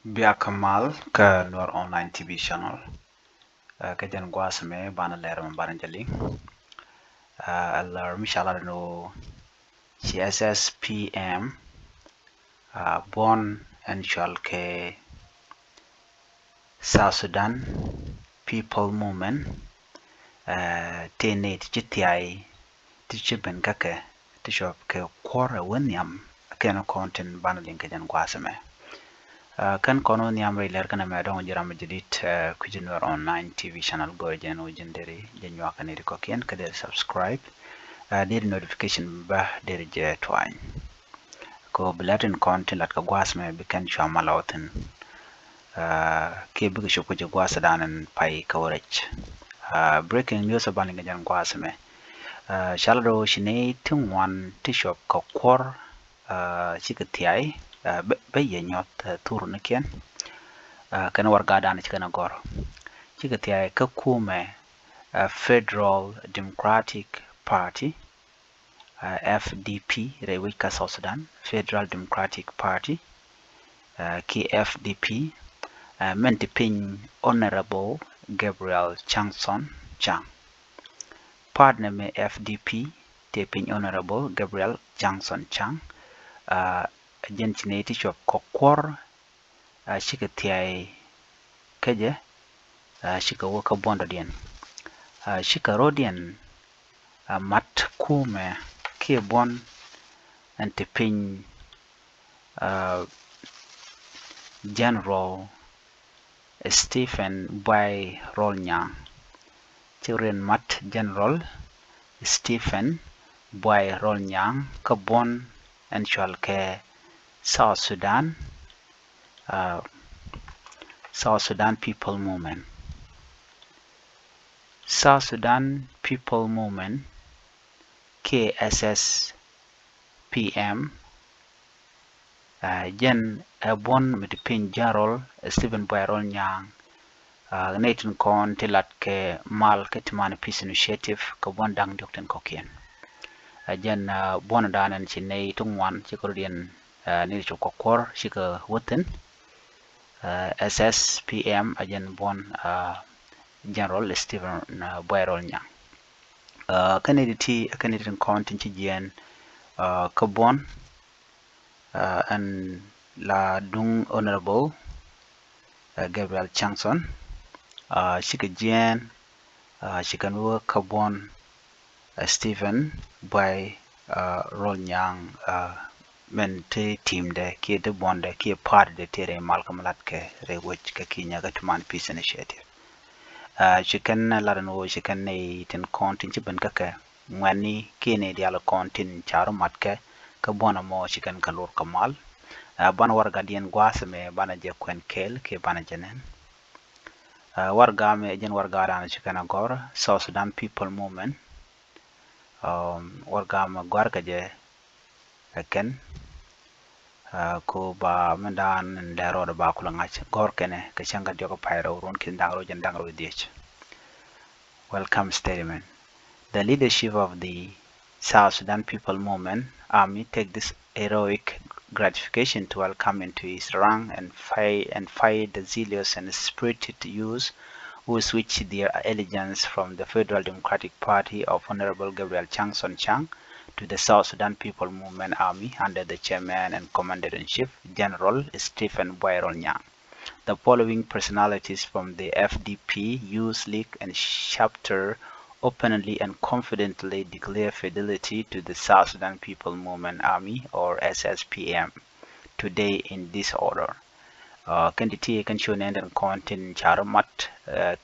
Biakamal ke Nuer online TV channel ke jan guasme bana leram baranjali alar mishala no SSPM born and shall ke South Sudan People Movement tene thiay tichiben kake tishop ke kwora wenyam keno content bana link jan guasme kan kono ni amri ler kana me don jira majidit kujinwer online TV channel gorjen o jinderi jenwa kaniri kokien kader subscribe der notification ba der je twine ko blatin content lat ka gwas me bikan chama lawten ke biga shoko je gwas danan pai coverage breaking news about ngan gwas me shaldo shine tungwan tishop ka kwor chika thiay baye nyot turu niken kana warga dan chikana gor chika thiay ka Kuumɛ Federal Democratic Party FDP rewi ka South Sudan Federal Democratic Party ki FDP menti piny Honorable Gabriel Changson Chang partner me FDP te piny Honorable Gabriel Changson Chang gentinate shop kokwor shika thiay keje shika woka bondo dien shika rodian mat Kuumɛ ke bon antipin General Stephen Buay Rolnyang children mat General Stephen Buay Rolnyang ka bon and shall ke South Sudan People Movement South Sudan People Movement SSPM Gen bon mit pin General Stephen Buay Rolnyang Nathan kon tilat ke mal ke timana peace initiative ka bon dang dokten kokien Gen bon danan chinay tungwan chikordian ni chokokor shika woten SSPM ajen bon General Stephen Buay Rolnyang kanedi kontin ci jien ka bon and la dung Honorable Gabriel Changson shika jien shika nuwa ka bon Stephen Buay Rolnyang men te team de ki de bonde ki part de tere malcolm latke re wech ka kinya ga tuman peace initiative chicken larano chicken ne tin kontin ci ben kaka ngani kine diala kontin charo matke ka bona mo chicken kalur kamal ban warga dien gwasme bana je kwen kel ke bana jenen warga me jen warga ran chicken agor South Sudan People Movement warga ma gwarga je ken ko ba mendan lero ba kula ngach gor kene ke changa jogo pyro ron kin dangro jandangro diech welcome statement the leadership of the South Sudan People Movement Army take this heroic gratification to welcome into his rank and fight the zealous and spirited youth who switched their allegiance from the Federal Democratic Party of Honorable Gabriel Changson Chang to the South Sudan People Movement Army under the chairman and commander-in-chief, General Stephen Buay Rolnyang. The following personalities from the FDP Youth League and chapter openly and confidently declare fidelity to the South Sudan People Movement Army or SSPM today in this order. Kanditi kan shonen and content charamat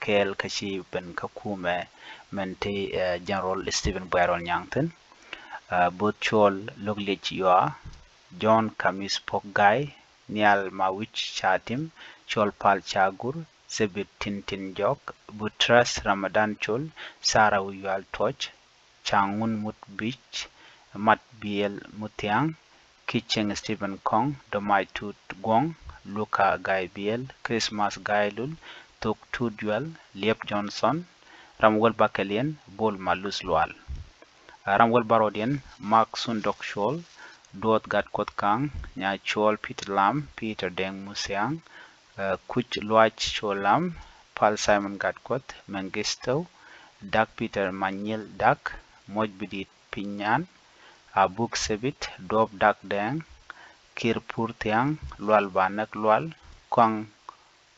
kel kashi ben ka Kuumɛ mente General Stephen Buay Rolnyang Butchol Loglich Yoa, John Kamis Poggai, Nial Mawich Chatim, Chol Pal Chagur, Sebit Tintin Jok, Butras Ramadan Chol, Sarah Uyal Toch, Changun Mut Beach, Mat Biel Mutiang, Kicheng Stephen Kong, Domai Tut Gong, Luka Guy Biel, Christmas Guy Lul, Tok Tudwell, Liep Johnson, Ramwell Bakalian, Bol Malus Lual. Ramwell Barodian, Mark Sundok Shol, Duot Gat Kotkang, Nya Chol Peter Lam, Peter Deng Museang, Kuch Luach Cholam, Paul Simon Gatkot, Mengistu, Dak Peter Manil Dak, Mojbidit Pinyan, Abuk Sebit, Dob Dak Deng, Kirpur Tiang, Lual Banak Lual, Kwang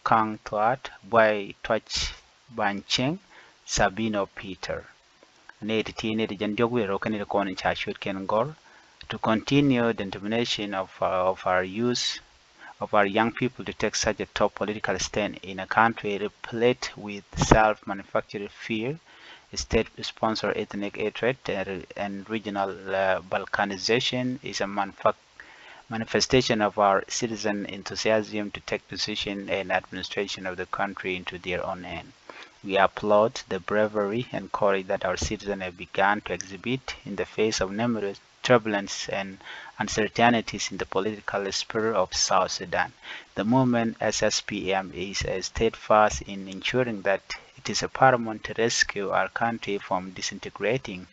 Kang Tuat, Buay Twach Bancheng, Sabino Peter. Nate Tine the Janjogwe Rokan the Kon in Chashut Ken Gor to continue the determination of our youth, of our young people to take such a top political stand in a country replete with self-manufactured fear, state-sponsored ethnic hatred, and regional balkanization is a manifestation of our citizen enthusiasm to take position and administration of the country into their own hands. We applaud the bravery and courage that our citizens have begun to exhibit in the face of numerous turbulence and uncertainties in the political sphere of South Sudan. The movement SSPM is steadfast in ensuring that it is paramount to rescue our country from disintegrating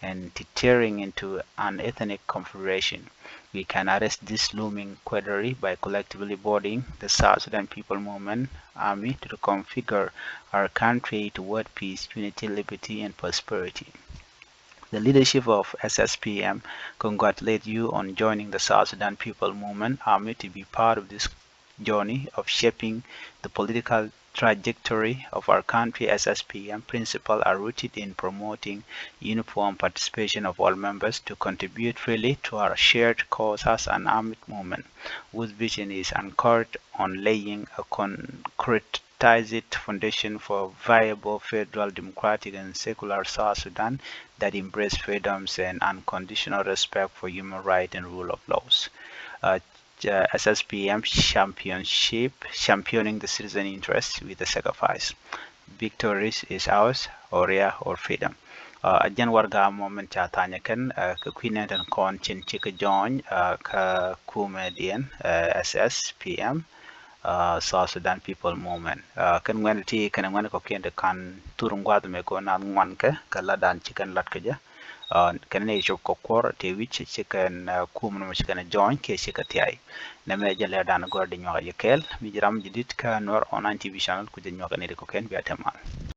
and tearing into an ethnic confederation. We can arrest this looming quandary by collectively boarding the South Sudan People Movement Army to reconfigure our country toward peace, unity, liberty, and prosperity. The leadership of SSPM congratulates you on joining the South Sudan People Movement Army to be part of this journey of shaping the political trajectory of our country. SSPM principles are rooted in promoting uniform participation of all members to contribute freely to our shared cause as an armed movement, whose vision is anchored on laying a concretized foundation for viable federal, democratic, and secular South Sudan that embraces freedoms and unconditional respect for human rights and rule of laws. SSPM championing the citizen interest with the sacrifice. Victory is ours, or freedom. Ajan warga moment cha tanya kan ka kwinen tan kon chin chika join ka Kuumɛ FDM SSPM South Sudan People Movement. Kan ngwen ti kan ngwen ko kende kan turun gwad me ko nan ngwan ka ladan chikan lat ka ja. Kan ne chok ko kor te wich chikan kum no chikan join ke chika thiay. Na me jale dan gor de nyoga yekel mi jiram jidit ka Nuer online TV channel ku de nyoga ne ko ken bi atamal.